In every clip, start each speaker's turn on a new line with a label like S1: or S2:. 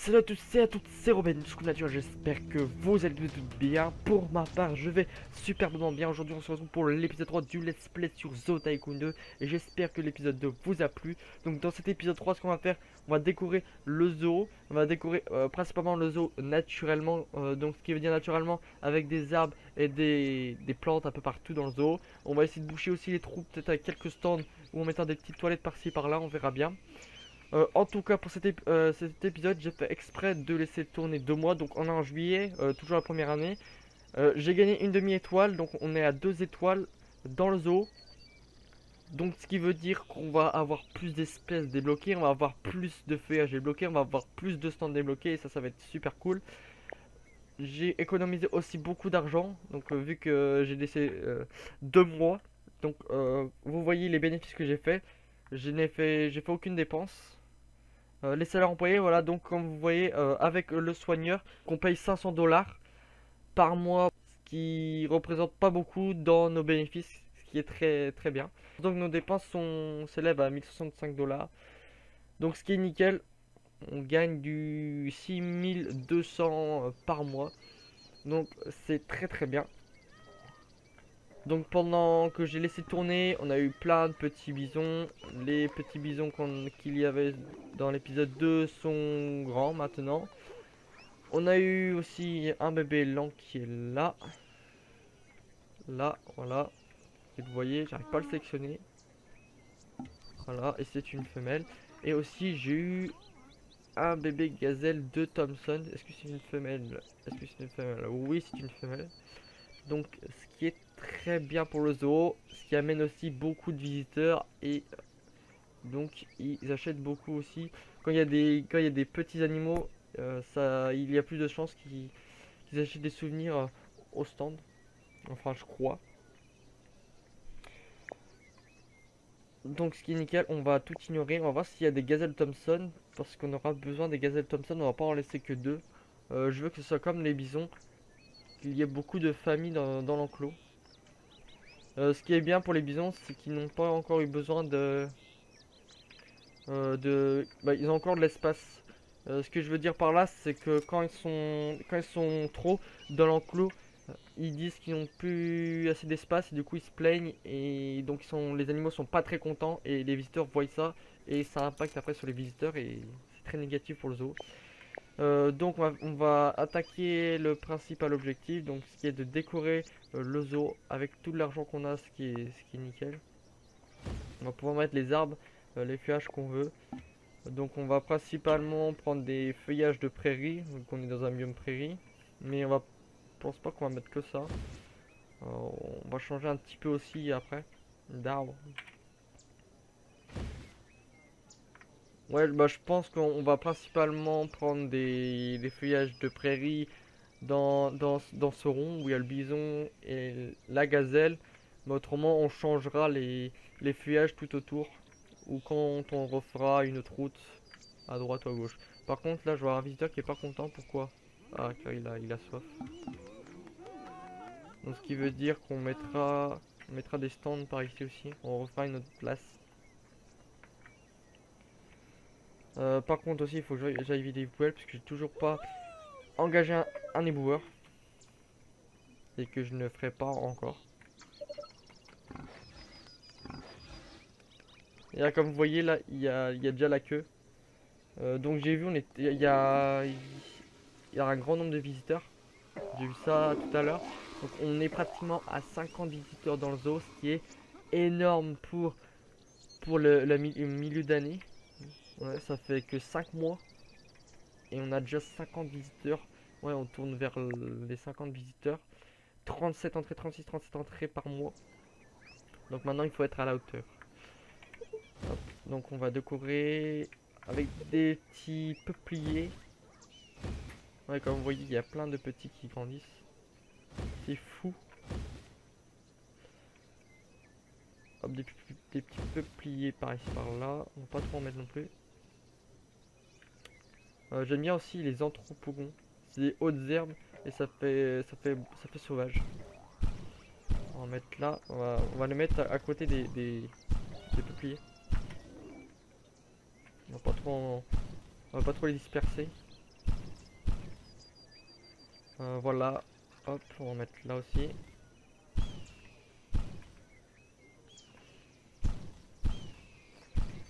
S1: Salut à tous et à toutes, c'est Robin du Scoop Nature, j'espère que vous allez toutes bien. Pour ma part, je vais superbement bien. Aujourd'hui, on se retrouve pour l'épisode 3 du Let's Play sur Zoo Tycoon 2. Et j'espère que l'épisode 2 vous a plu. Donc dans cet épisode 3, ce qu'on va faire, on va décorer le zoo. On va décorer principalement le zoo naturellement. Donc ce qui veut dire naturellement avec des arbres et des plantes un peu partout dans le zoo. On va essayer de boucher aussi les trous, peut-être avec quelques stands ou en mettant des petites toilettes par-ci par-là, on verra bien. En tout cas pour cet épisode j'ai fait exprès de laisser tourner 2 mois. Donc on est en juillet, toujours la première année. J'ai gagné une demi-étoile, donc on est à 2 étoiles dans le zoo. Donc ce qui veut dire qu'on va avoir plus d'espèces débloquées, on va avoir plus de feuillages débloqués, on va avoir plus de stands débloqués et ça va être super cool. J'ai économisé aussi beaucoup d'argent, donc vu que j'ai laissé 2 mois. Donc vous voyez les bénéfices que j'ai fait. J'ai fait aucune dépense. Les salaires employés, voilà, donc comme vous voyez, avec le soigneur, qu'on paye 500 $ par mois, ce qui représente pas beaucoup dans nos bénéfices, ce qui est très très bien. Donc nos dépenses s'élèvent à 1065 $. Donc ce qui est nickel, on gagne du 6200 par mois. Donc c'est très très bien. Donc pendant que j'ai laissé tourner, on a eu plein de petits bisons. Les petits bisons qu'il y avait dans l'épisode 2 sont grands maintenant. On a eu aussi un bébé lent qui est là. Là, voilà. Et vous voyez, j'arrive pas à le sélectionner. Voilà, et c'est une femelle. Et aussi j'ai eu un bébé gazelle de Thompson. Est-ce que c'est une femelle? Est-ce que c'est une femelle? Oui, c'est une femelle. Donc ce qui est très bien pour le zoo, ce qui amène aussi beaucoup de visiteurs et donc ils achètent beaucoup aussi. Quand il y a des petits animaux, il y a plus de chances qu'ils achètent des souvenirs au stand. Enfin je crois. Donc ce qui est nickel, on va tout ignorer, on va voir s'il y a des gazelles Thompson, parce qu'on aura besoin des gazelles Thompson, on va pas en laisser que 2. Je veux que ce soit comme les bisons, qu'il y ait beaucoup de familles dans l'enclos. Ce qui est bien pour les bisons, c'est qu'ils n'ont pas encore eu besoin ils ont encore de l'espace. Ce que je veux dire par là, c'est que quand ils sont trop dans l'enclos, ils disent qu'ils n'ont plus assez d'espace et du coup ils se plaignent et donc les animaux sont pas très contents et les visiteurs voient ça et ça impacte après sur les visiteurs et c'est très négatif pour le zoo. Donc on va attaquer le principal objectif, donc ce qui est de décorer le zoo avec tout l'argent qu'on a, ce qui est nickel. On va pouvoir mettre les arbres, les feuillages qu'on veut. Donc on va principalement prendre des feuillages de prairie, donc on est dans un biome prairie. Mais je pense pas qu'on va mettre que ça. On va changer un petit peu aussi après d'arbres. Ouais, bah je pense qu'on va principalement prendre des feuillages de prairie dans ce rond où il y a le bison et la gazelle. Mais autrement, on changera les feuillages tout autour. Ou quand on refera une autre route à droite ou à gauche. Par contre, là, je vois un visiteur qui est pas content. Pourquoi? Ah, car il a soif. Donc, ce qui veut dire qu'on mettra des stands par ici aussi. On refera une autre place. Par contre aussi, il faut que j'aille vider les poubelles parce que j'ai toujours pas engagé un éboueur. Et que je ne ferai pas encore. Et là, comme vous voyez, là, il y a déjà la queue. Donc j'ai vu, il y a un grand nombre de visiteurs. J'ai vu ça tout à l'heure. Donc on est pratiquement à 50 visiteurs dans le zoo, ce qui est énorme pour le milieu d'année. Ouais, ça fait que 5 mois. Et on a déjà 50 visiteurs. Ouais, on tourne vers les 50 visiteurs. 37 entrées, 37 entrées par mois. Donc maintenant il faut être à la hauteur. Hop. Donc on va décorer avec des petits peupliers. Ouais, comme vous voyez, il y a plein de petits qui grandissent. C'est fou. Hop, des petits peupliers par ici par là. On va pas trop en mettre non plus. J'aime bien aussi les anthropogons. C'est des hautes herbes et ça fait sauvage. On va mettre là. On va les mettre à côté des peupliers. On va pas trop les disperser. Voilà, hop, on va mettre là aussi.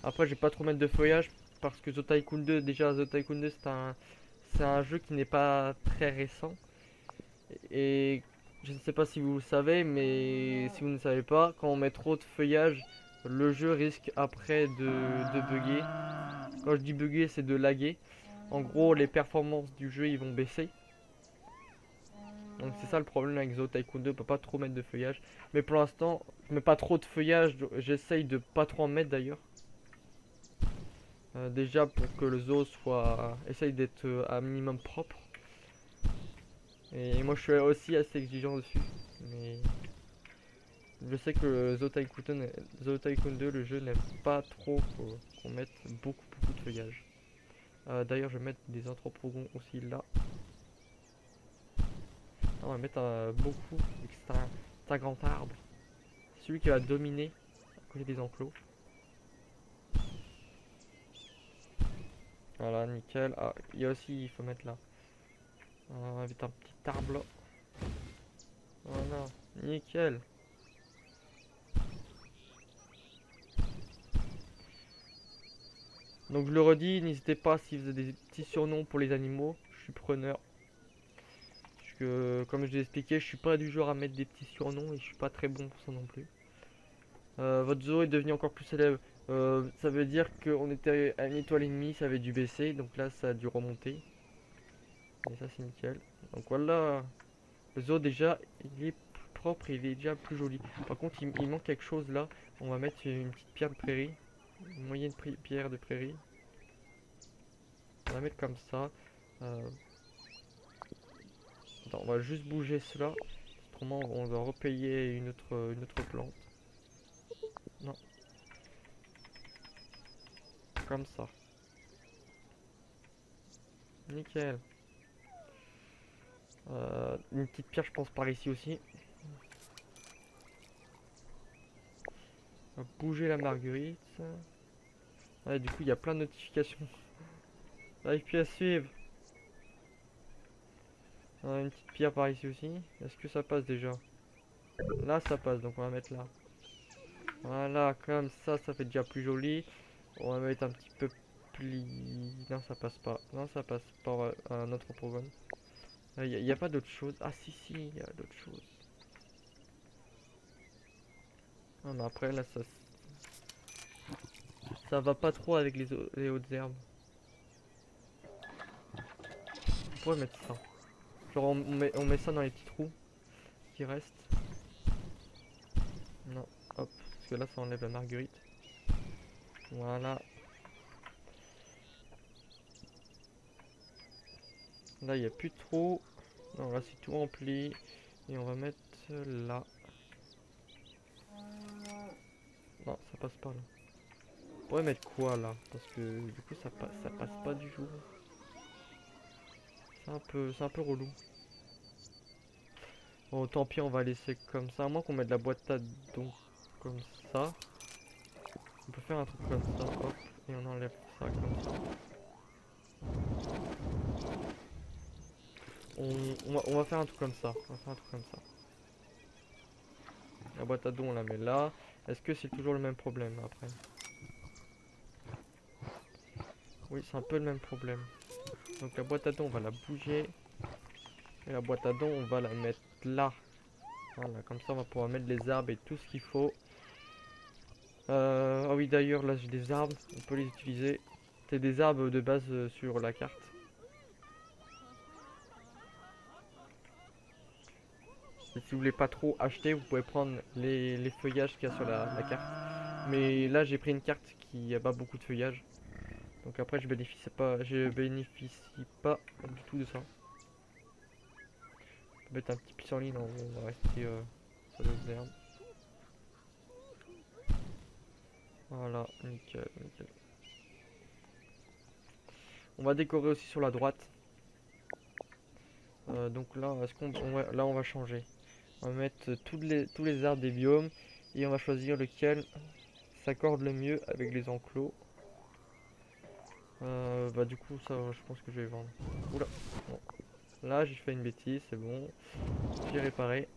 S1: Après, je vais pas trop mettre de feuillage parce que The Tycoon 2, déjà The Tycoon 2 c'est un jeu qui n'est pas très récent. Et je ne sais pas si vous le savez, mais si vous ne savez pas, quand on met trop de feuillage, le jeu risque après de bugger. Quand je dis bugger, c'est de laguer. En gros, les performances du jeu ils vont baisser. Donc c'est ça le problème avec Zo Tycoon 2, on peut pas trop mettre de feuillage. Mais pour l'instant, je mets pas trop de feuillage, j'essaye de pas trop en mettre d'ailleurs. Déjà pour que le zoo soit essaye d'être un minimum propre. Et moi je suis aussi assez exigeant dessus. Mais je sais que Zo Tycoon 2, le jeu n'aime pas trop qu'on mette beaucoup de feuillage. D'ailleurs je vais mettre des anthropogons aussi là. On va mettre beaucoup, vu que c'est un grand arbre. C'est celui qui va dominer à côté des enclos. Voilà, nickel. Ah, il y a aussi, il faut mettre là. On va mettre un petit arbre là. Voilà, nickel. Donc je le redis, n'hésitez pas si vous avez des petits surnoms pour les animaux, je suis preneur. Parce que comme je l'ai expliqué, je suis pas du genre à mettre des petits surnoms et je suis pas très bon pour ça non plus. Votre zoo est devenu encore plus célèbre. Ça veut dire qu'on était à une étoile et demie, ça avait dû baisser, donc là ça a dû remonter. Et ça c'est nickel. Donc voilà, le zoo déjà il est plus propre et il est déjà plus joli. Par contre il manque quelque chose là, on va mettre une petite pierre de prairie. Une moyenne pierre de prairie. On va mettre comme ça. Attends, on va juste bouger cela. Autrement, on va repayer une autre plante. Non. Comme ça. Nickel. Une petite pierre, je pense, par ici aussi. On va bouger la marguerite. Ouais, du coup, il y a plein de notifications. J'arrive plus à suivre. Une petite pierre par ici aussi. Est-ce que ça passe déjà? Là, ça passe, donc on va mettre là. Voilà, comme ça fait déjà plus joli. On va mettre un petit peu plus... Non, ça passe pas. Non, ça passe par un autre programme. Il n'y a pas d'autre chose. Ah, si, il y a d'autres choses. Non, mais après, là, ça va pas trop avec les hautes herbes. On pourrait mettre ça. Genre, on met ça dans les petits trous qui restent. Non, hop. Parce que là, ça enlève la marguerite. Voilà. Là, il n'y a plus de trous. Non, là, c'est tout rempli. Et on va mettre là. Non, ça passe pas là. On pourrait mettre quoi là? Parce que du coup, ça passe pas du tout. C'est un peu relou. Bon, tant pis, on va laisser comme ça. À moins qu'on mette de la boîte à dos comme ça. On peut faire un truc comme ça, hop. Et on enlève ça comme ça. On va faire un truc comme ça. On va faire un truc comme ça. La boîte à dos, on la met là. Est-ce que c'est toujours le même problème après? Oui, c'est un peu le même problème. Donc la boîte à dos, on va la bouger. Et la boîte à dos, on va la mettre là. Voilà, comme ça, on va pouvoir mettre les arbres et tout ce qu'il faut. Ah oui, d'ailleurs, là, j'ai des arbres. On peut les utiliser. C'est des arbres de base sur la carte. Et si vous voulez pas trop acheter, vous pouvez prendre les feuillages qu'il y a sur la carte. Mais là, j'ai pris une carte qui a pas beaucoup de feuillage. Donc après, je bénéficie pas du tout de ça. On peut mettre un petit pissenlit, non, on va rester sur les herbes. Voilà, nickel, nickel. On va décorer aussi sur la droite. Donc là, là on va changer. On va mettre tous les arbres des biomes et on va choisir lequel s'accorde le mieux avec les enclos. Bah du coup ça je pense que je vais vendre. Oula, bon. Là, j'ai fait une bêtise, c'est bon. J'ai réparé.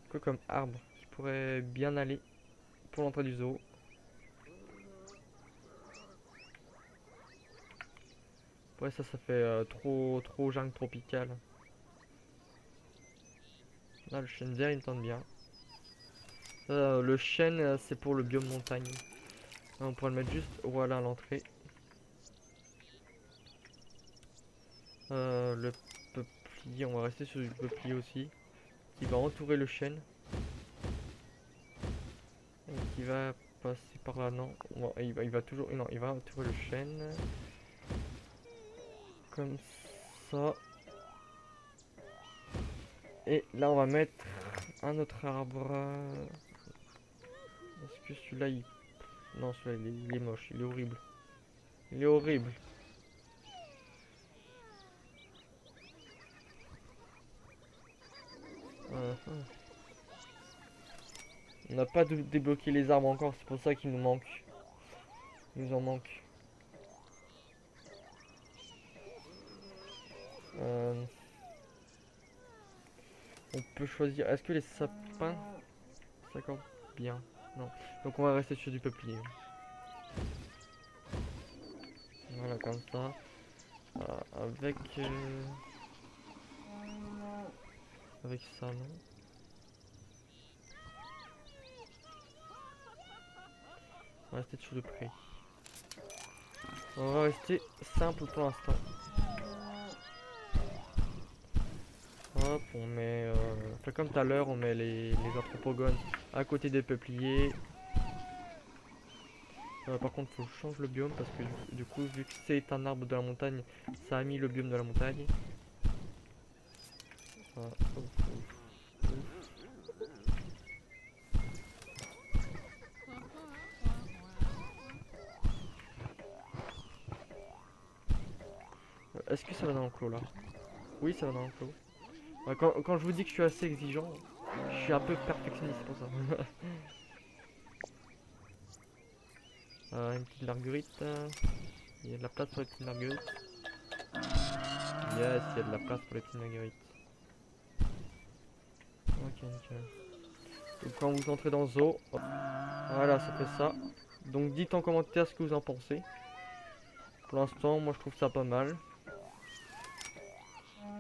S1: Quoi comme arbre qui pourrait bien aller pour l'entrée du zoo? Ouais, ça fait trop jungle tropical. Là, le chêne vert, il me tente bien. Le chêne, c'est pour le biome montagne. Là, on pourrait le mettre juste, voilà, à l'entrée. Le peuplier, on va rester sur du peuplier aussi, qui va entourer le chêne. Et qui va passer par là, non. Bon, il va toujours, non, il va entourer le chêne. Comme ça. Et là, on va mettre un autre arbre. Est-ce que celui-là, il... Non, celui-là, il est moche, il est horrible. Il est horrible. On n'a pas débloqué les arbres encore, c'est pour ça qu'il nous manque. Il nous en manque. On peut choisir. Est-ce que les sapins s'accordent bien? Non. Donc on va rester sur du peuplier. Voilà, comme ça. Avec... Avec ça, non. On va rester sur le pré. On va rester simple pour l'instant. Hop, on met... Enfin, comme tout à l'heure, on met les anthropogones à côté des peupliers. Par contre, faut que je change le biome parce que du coup, vu que c'est un arbre de la montagne, ça a mis le biome de la montagne. Est-ce que ça va dans l'enclos là? Oui, ça va dans l'enclos. Quand je vous dis que je suis assez exigeant, je suis un peu perfectionniste pour ça. Une petite marguerite. Il y a de la place pour les petites marguerites. Yes, il y a de la place pour les petites marguerites. Ok, nickel. Donc quand vous entrez dans le zoo, hop, voilà, ça fait ça. Donc dites en commentaire ce que vous en pensez. Pour l'instant, moi je trouve ça pas mal.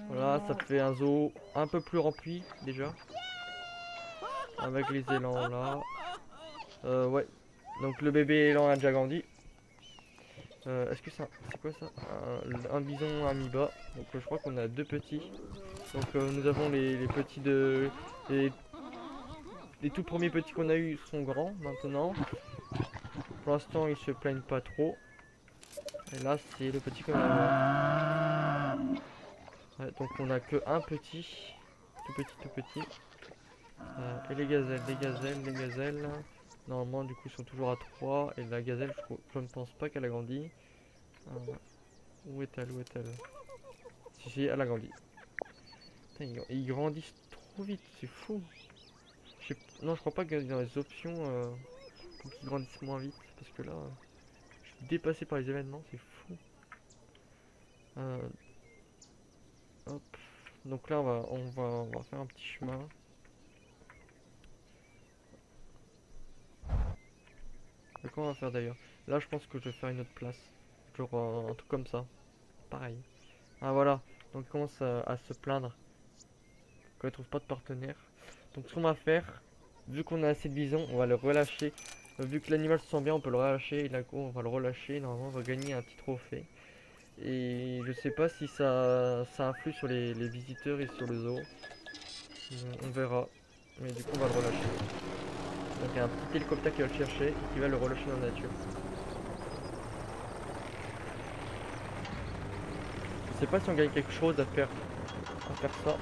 S1: Voilà, ça fait un zoo un peu plus rempli déjà. Avec les élans là. Ouais. Donc le bébé élan a déjà grandi. Est-ce que ça... C'est quoi ça? Un bison, un mi-bas. Donc je crois qu'on a deux petits. Donc nous avons les petits de... Les tout premiers petits qu'on a eu sont grands maintenant. Pour l'instant ils se plaignent pas trop. Et là c'est le petit qu'on a. Ouais, donc on a que un petit. Tout petit, tout petit. Et les gazelles, les gazelles, les gazelles. Normalement du coup ils sont toujours à 3. Et la gazelle je ne pense pas qu'elle a grandi. Où est-elle? Où est-elle? Si, elle a grandi. Putain, ils grandissent trop vite, c'est fou. Non, je crois pas que dans les options pour qu'ils grandissent moins vite. Parce que là, je suis dépassé par les événements, c'est fou. Hop. Donc là, on va faire un petit chemin. Quoi on va faire d'ailleurs? Là, je pense que je vais faire une autre place. Genre un truc comme ça. Pareil. Ah voilà. Donc il commence à se plaindre quand il trouve pas de partenaire. Donc ce qu'on va faire, vu qu'on a assez de bisons, on va le relâcher. Vu que l'animal se sent bien, on peut le relâcher. Et là, on va le relâcher. Normalement, on va gagner un petit trophée. Et je sais pas si ça influe sur les visiteurs et sur le zoo. On verra. Mais du coup, on va le relâcher. Donc il y a un petit hélicoptère qui va le chercher et qui va le relâcher dans la nature. Je sais pas si on gagne quelque chose à faire ça.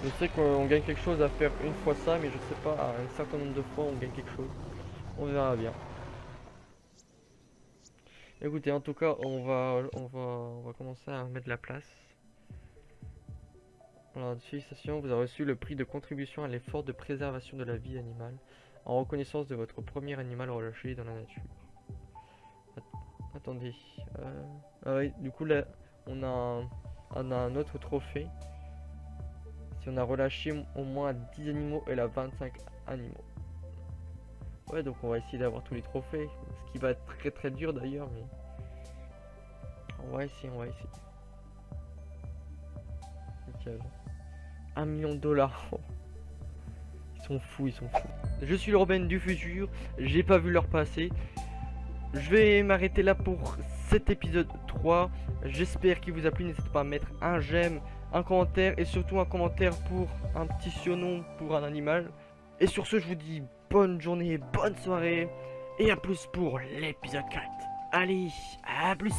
S1: Je sais qu'on gagne quelque chose à faire une fois ça, mais je sais pas à un certain nombre de fois on gagne quelque chose. On verra bien. Écoutez, en tout cas, on va commencer à mettre la place. Alors, félicitations, vous avez reçu le prix de contribution à l'effort de préservation de la vie animale en reconnaissance de votre premier animal relâché dans la nature. Attendez. Ah oui, du coup là, on a un autre trophée. Si on a relâché au moins 10 animaux, elle a 25 animaux. Ouais, donc on va essayer d'avoir tous les trophées. Ce qui va être très très dur d'ailleurs, mais... On va essayer, on va essayer. Nickel. 1 million de dollars. Ils sont fous, ils sont fous. Je suis le Robin du futur, j'ai pas vu leur passer. Je vais m'arrêter là pour cet épisode 3. J'espère qu'il vous a plu. N'hésitez pas à mettre un j'aime, un commentaire et surtout un commentaire pour un petit surnom pour un animal. Et sur ce, je vous dis bonne journée, bonne soirée et à plus pour l'épisode 4. Allez, à plus.